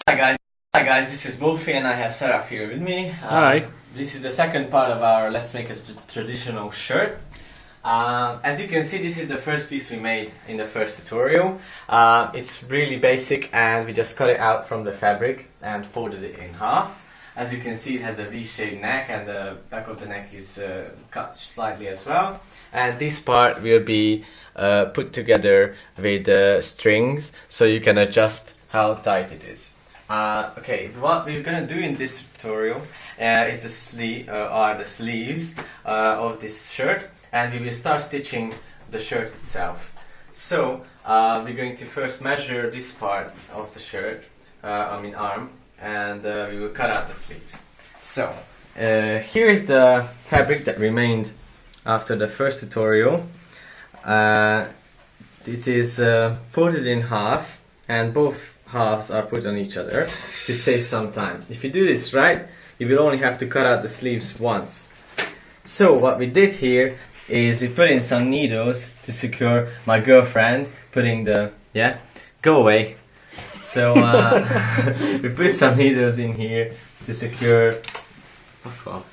Hi guys, this is Wolfie and I have Sarah here with me. Hi. This is the second part of our Let's Make a Traditional Shirt. As you can see, this is the first piece we made in the first tutorial. It's really basic and we just cut it out from the fabric and folded it in half. As you can see, it has a V-shaped neck and the back of the neck is cut slightly as well. And this part will be put together with strings so you can adjust how tight it is. Okay, what we're gonna do in this tutorial is the sleeves of this shirt, and we will start stitching the shirt itself. So we're going to first measure this part of the shirt, arm, and we will cut out the sleeves. So here is the fabric that remained after the first tutorial. It is folded in half, and both halves are put on each other to save some time. If you do this right, you will only have to cut out the sleeves once. So what we did here is we put in some needles to secure my girlfriend putting the go away. So we put some needles in here to secure. Fuck off.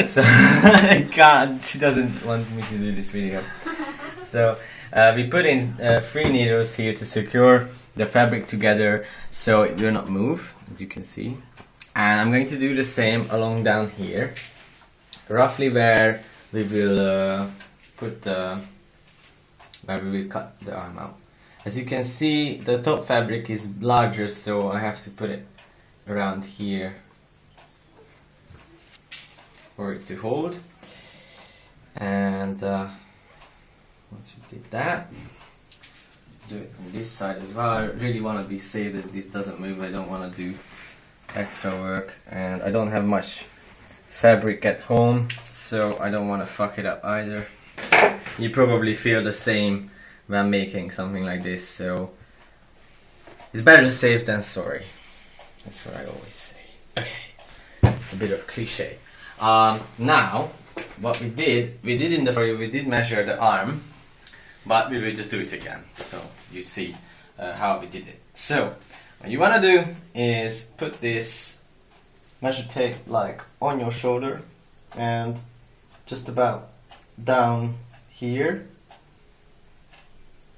So I can't. She doesn't want me to do this video. So we put in 3 needles here to secure the fabric together so it will not move, as you can see. And I'm going to do the same along down here, roughly where we will where we will cut the arm out. As you can see, the top fabric is larger, so I have to put it around here for it to hold. And once we did that, do it on this side as well. I really want to be safe that this doesn't move. I don't want to do extra work, and I don't have much fabric at home, so I don't want to fuck it up either. You probably feel the same when making something like this, so it's better safe than sorry. That's what I always say. Okay, it's a bit of cliche. Now, what we did in the video, we did measure the arm, but we will just do it again, so you see how we did it. So, what you want to do is put this measure tape like on your shoulder and just about down here.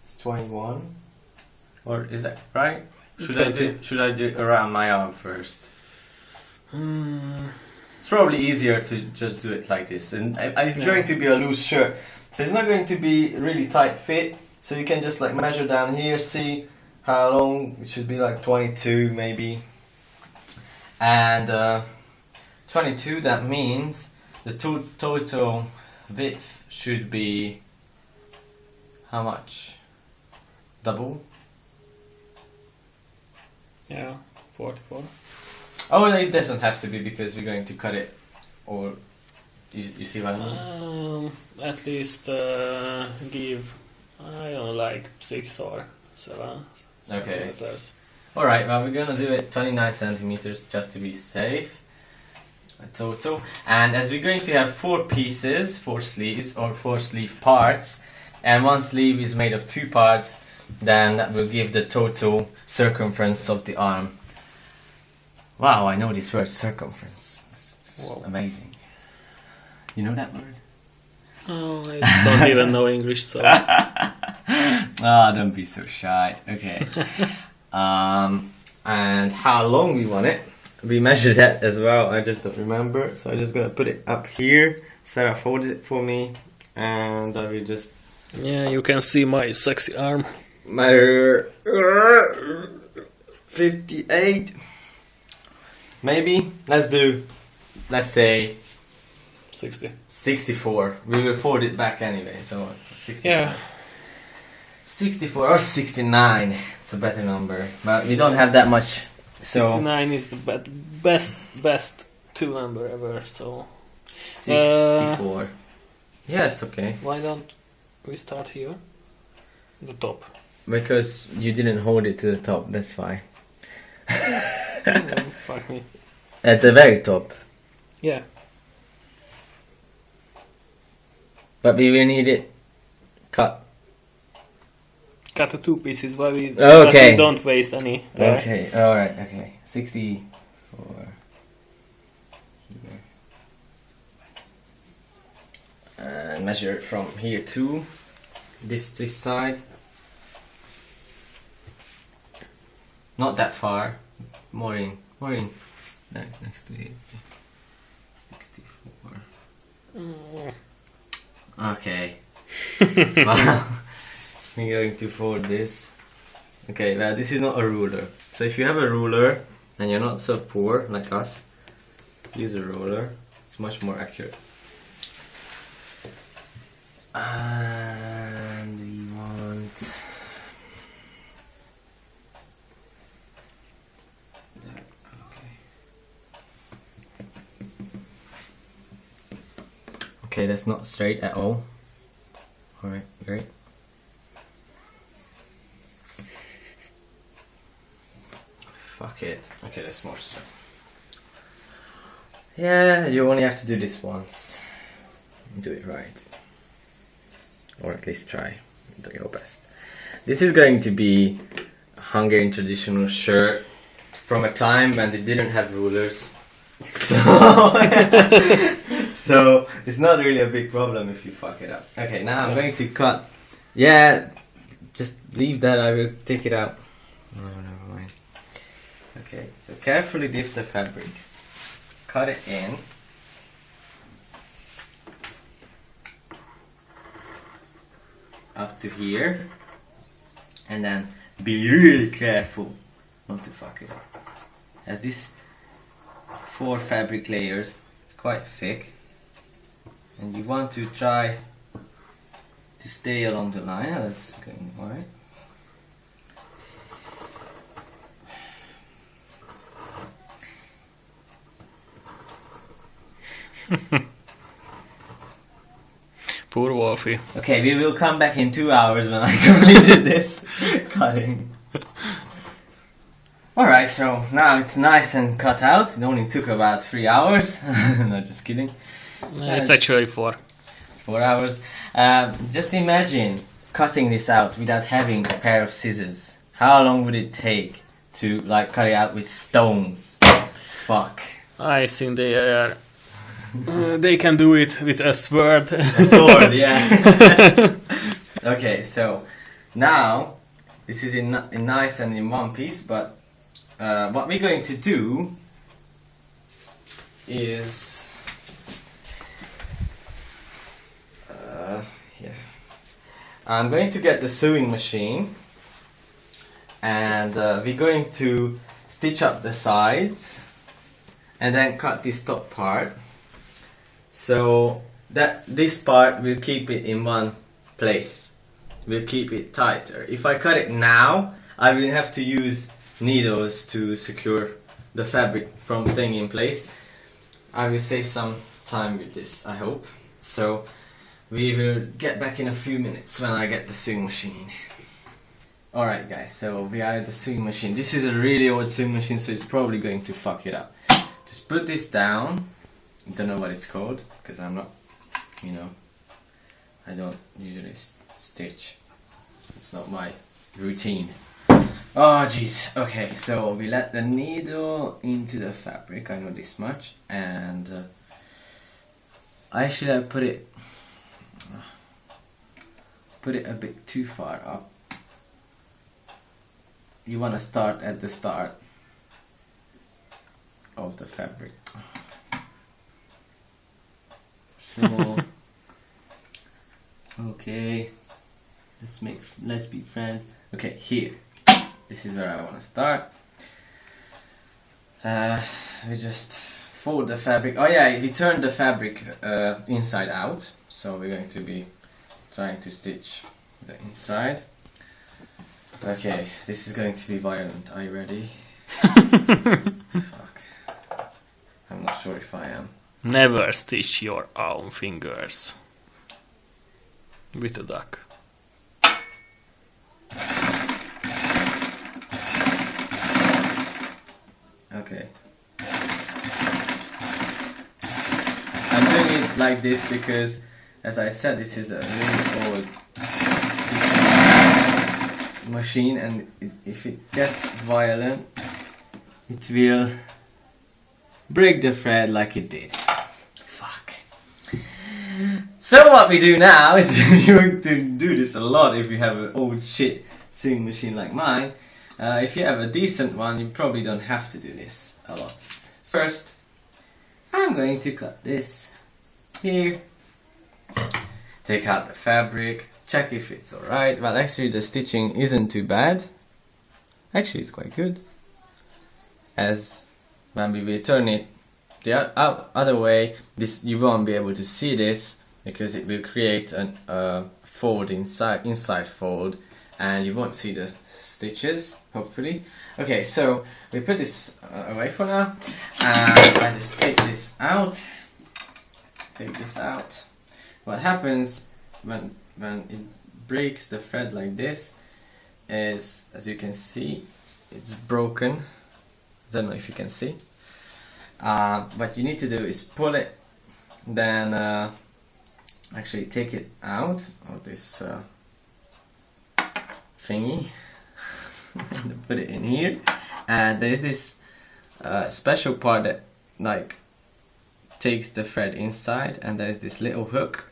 It's 21, or is that right? Should I do it around my arm first? It's probably easier to just do it like this, and it's going to be a loose shirt. So it's not going to be really tight fit, so you can just like measure down here, see how long it should be, like 22 maybe. And 22, that means the total width should be how much? Double? Yeah, 44. Oh, no, it doesn't have to be because we're going to cut it, or you see what I mean? At least give, I don't know, like 6 or 7. Okay. Alright, well we're gonna do it 29 centimeters just to be safe. Total. And as we're going to have 4 pieces, 4 sleeves, or 4 sleeve parts, and one sleeve is made of 2 parts, then that will give the total circumference of the arm. Wow, I know this word, circumference. It's amazing. You know that word? Oh, I don't even know English, so... Don't be so shy. Okay. And how long we want it, we measured that as well. I just don't remember, so I'm just gonna put it up here. Sarah folded it for me, and I will just... Yeah, you can see my sexy arm. Measure 58. Maybe. Let's say 60. 64. We will fold it back anyway, so 64. Yeah. 64 or 69. It's a better number, but we don't have that much. So 69 is the best 2 number ever. So 64. Yes, okay. Why don't we start here? The top. Because you didn't hold it to the top. That's why. Oh, fuck me. At the very top. Yeah. But we will need it cut. cut the 2 pieces while we, Okay. but we don't waste any. Okay, alright, okay. 64 here. And measure it from here to this side. Not that far. More in. Next to it. 64. Okay. Well, we're going to fold this. Okay, well, this is not a ruler. So if you have a ruler and you're not so poor like us, use a ruler. It's much more accurate. And we want that. Okay, that's not straight at all. Alright, great. Fuck it. Okay, that's more straight. Yeah, you only have to do this once. Do it right. Or at least try. Do your best. This is going to be a Hungarian traditional shirt from a time when they didn't have rulers. So, so it's not really a big problem if you fuck it up. Okay, now I'm going to cut. Yeah, just leave that. I will take it out. No, never mind. Okay, so carefully lift the fabric. Cut it in. Up to here. And then be really careful not to fuck it up. As this 4 fabric layers, it's quite thick. And you want to try to stay along the line. That's going alright. Poor Wolfie. Okay, we will come back in 2 hours when I completed this cutting. Alright, so now it's nice and cut out. It only took about 3 hours. No, just kidding. It's actually 4. 4 hours. Just imagine cutting this out without having a pair of scissors. How long would it take to like cut it out with stones? Fuck. I think they are. They can do it with a sword. A sword, yeah. Okay, so now this is in nice and in one piece, but what we're going to do is I'm going to get the sewing machine and we're going to stitch up the sides and then cut this top part. So that this part will keep it in one place. Will keep it tighter. If I cut it now, I will have to use needles to secure the fabric from staying in place. I will save some time with this, I hope. So we will get back in a few minutes when I get the sewing machine. Alright guys, so we are at the sewing machine. This is a really old sewing machine, so it's probably going to fuck it up. Just put this down. I don't know what it's called, because I'm not, you know, I don't usually stitch. It's not my routine. Oh jeez. Okay, so we let the needle into the fabric, I know this much, and actually I put it a bit too far up. You want to start at the start of the fabric. So okay, let's be friends. Okay, here. This is where I want to start. We just fold the fabric. Oh yeah, we turn the fabric inside out. So we're going to be trying to stitch the inside. Okay, this is going to be violent. Are you ready? Fuck. I'm not sure if I am. Never stitch your own fingers with a duck. Okay. I'm doing it like this because, as I said, this is a really old machine, and if it gets violent, it will break the thread like it did. Fuck. So what we do now is you're going to do this a lot if you have an old shit sewing machine like mine. If you have a decent one, you probably don't have to do this a lot. First, I'm going to cut this here. Take out the fabric, check if it's alright. Well, actually the stitching isn't too bad. Actually it's quite good. As when we will turn it the other way, this you won't be able to see this because it will create a fold inside fold, and you won't see the stitches, hopefully. Okay, so we put this away for now, and I just take this out. Take this out. What happens when it breaks the thread like this is, as you can see, it's broken. I don't know if you can see. What you need to do is pull it, then actually take it out of this thingy and put it in here, and there's this special part that like takes the thread inside, and there's this little hook.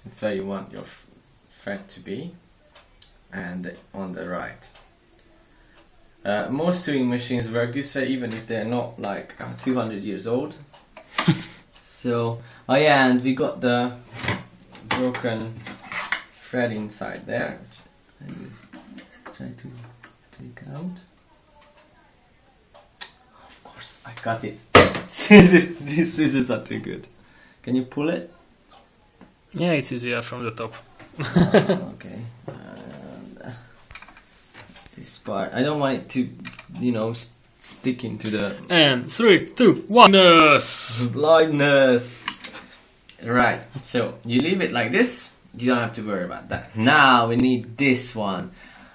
That's where you want your thread to be, and on the right. Most sewing machines work this way, even if they're not like 200 years old. So, oh yeah, and we got the broken thread inside there, which I will try to take out. Of course, I got it. These scissors are too good. Can you pull it? Yeah, it's easier from the top. Okay. And, this part, I don't want it to, you know, stick into the... And 3, 2, 1, blindness! Right, so you leave it like this, you don't have to worry about that. Now we need this one.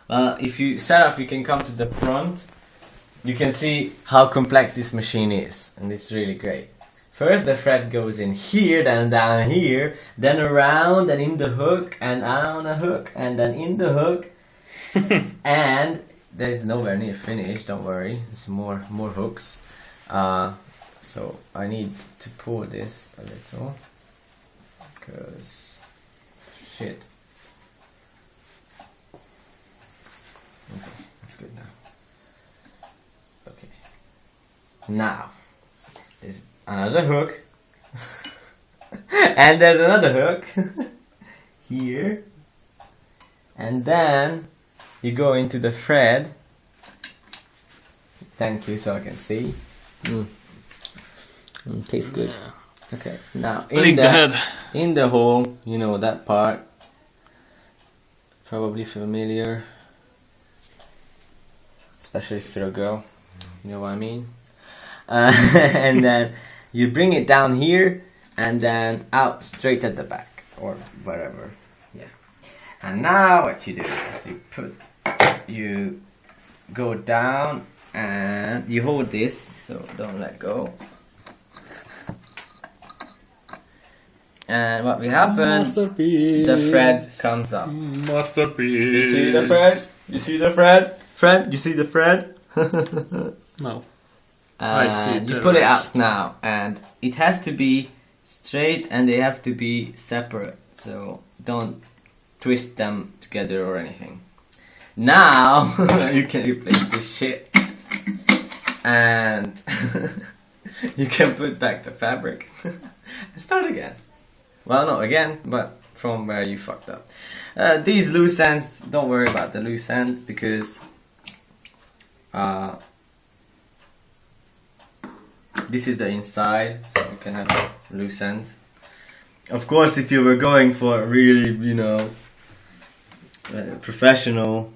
Well, if you set up, you can come to the front. You can see how complex this machine is, and it's really great. First the thread goes in here, then down here, then around and in the hook, and on a hook, and then in the hook. And there's nowhere near finished, don't worry, there's more hooks. So I need to pull this a little, because shit. Okay, that's good now. Okay, now there's another hook, and there's another hook here, and then you go into the thread. Thank you, so I can see. Tastes good. Yeah. Okay, now in the hole, you know that part. Probably familiar, especially if you're a girl. You know what I mean? And then you bring it down here, and then out straight at the back, or wherever. Yeah. And now what you do is you go down and you hold this, so don't let go. And what will happen? The thread comes up. Masterpiece. You see the thread? You see the thread? Thread? You see the thread? No. I see. You pull it out now, and it has to be straight, and they have to be separate. So don't twist them together or anything. Now you can replace this shit, and you can put back the fabric and start again. Well, not again, but from where you fucked up. These loose ends, don't worry about the loose ends, because this is the inside, so you can have loose ends. Of course, if you were going for really, you know, professional,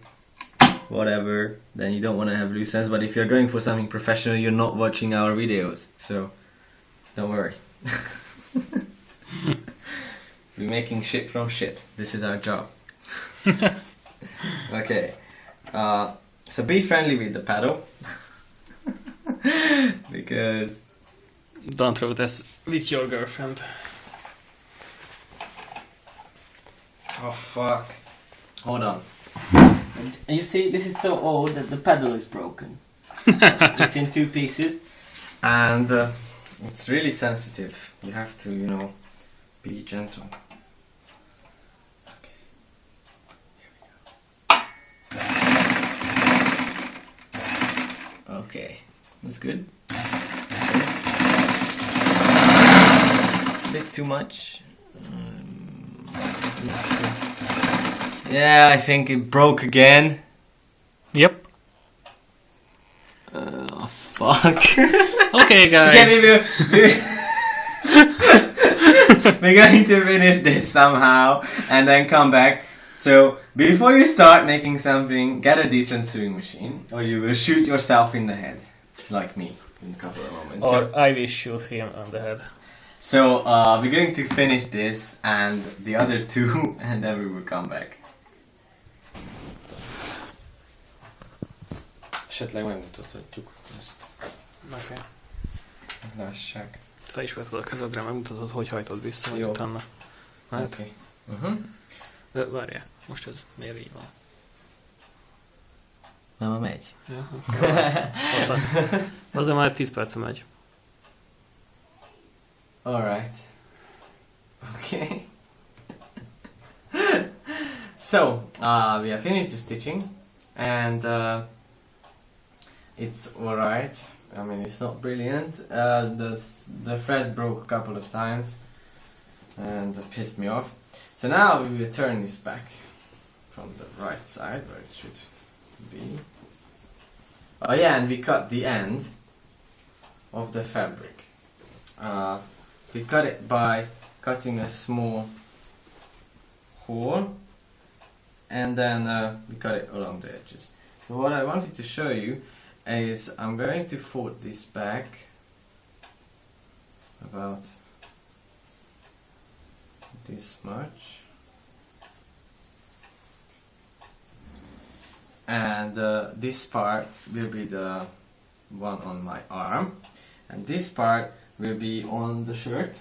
whatever, then you don't want to have loose ends. But if you're going for something professional, you're not watching our videos, so don't worry. We're making shit from shit. This is our job. Okay, so be friendly with the paddle. Because don't throw this with your girlfriend. oh fuck, hold on, You see, this is so old that the pedal is broken. It's in 2 pieces, and it's really sensitive. You have to, you know, be gentle. Okay, here we go. Okay, that's good. A bit too much. Yeah, I think it broke again. Yep. Oh, fuck. Okay, guys. Okay, we're going to finish this somehow and then come back. So, before you start making something, get a decent sewing machine or you will shoot yourself in the head. Like me, in a couple of moments. Or I will shoot him on the head. So, we're going to finish this and the other 2 and then we will come back. Esetleg megmutathatjuk ezt. Okay. Lássák. Fel is vetted a kezedre, megmutatod, hogy hajtod vissza, vagy Jó. utána. Hát? Oké. Okay. Várjál, most ez miért így van? Mama megy. Ja, azért már 10 perce megy. Alright. Okay. So, we have finished the stitching and it's alright. I mean, it's not brilliant. The thread broke a couple of times and it pissed me off. So now we will turn this back from the right side where it should be. Oh yeah, and we cut the end of the fabric. We cut it by cutting a small hole and then we cut it along the edges. So what I wanted to show you is I'm going to fold this back about this much, and this part will be the one on my arm and this part will be on the shirt,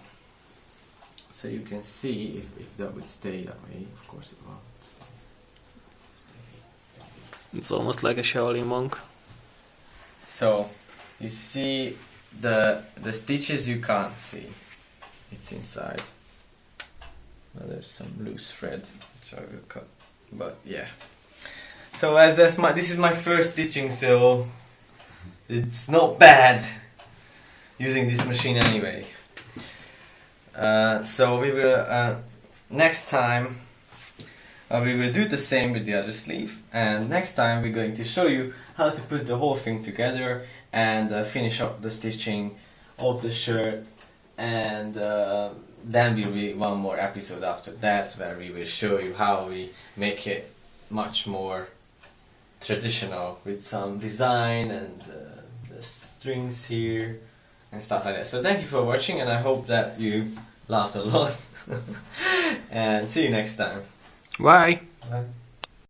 so you can see if that would stay that way. Of course it won't stay. It's almost like a Shaolin monk. So you see the stitches you can't see. It's inside. Well, there's some loose thread which I will cut. But yeah. So as this is my first stitching, so it's not bad using this machine anyway. So we will next time we will do the same with the other sleeve, and next time we're going to show you how to put the whole thing together and finish up the stitching of the shirt, and then will be one more episode after that where we will show you how we make it much more traditional with some design and the strings here and stuff like that. So thank you for watching, and I hope that you laughed a lot and see you next time. Bye! Bye.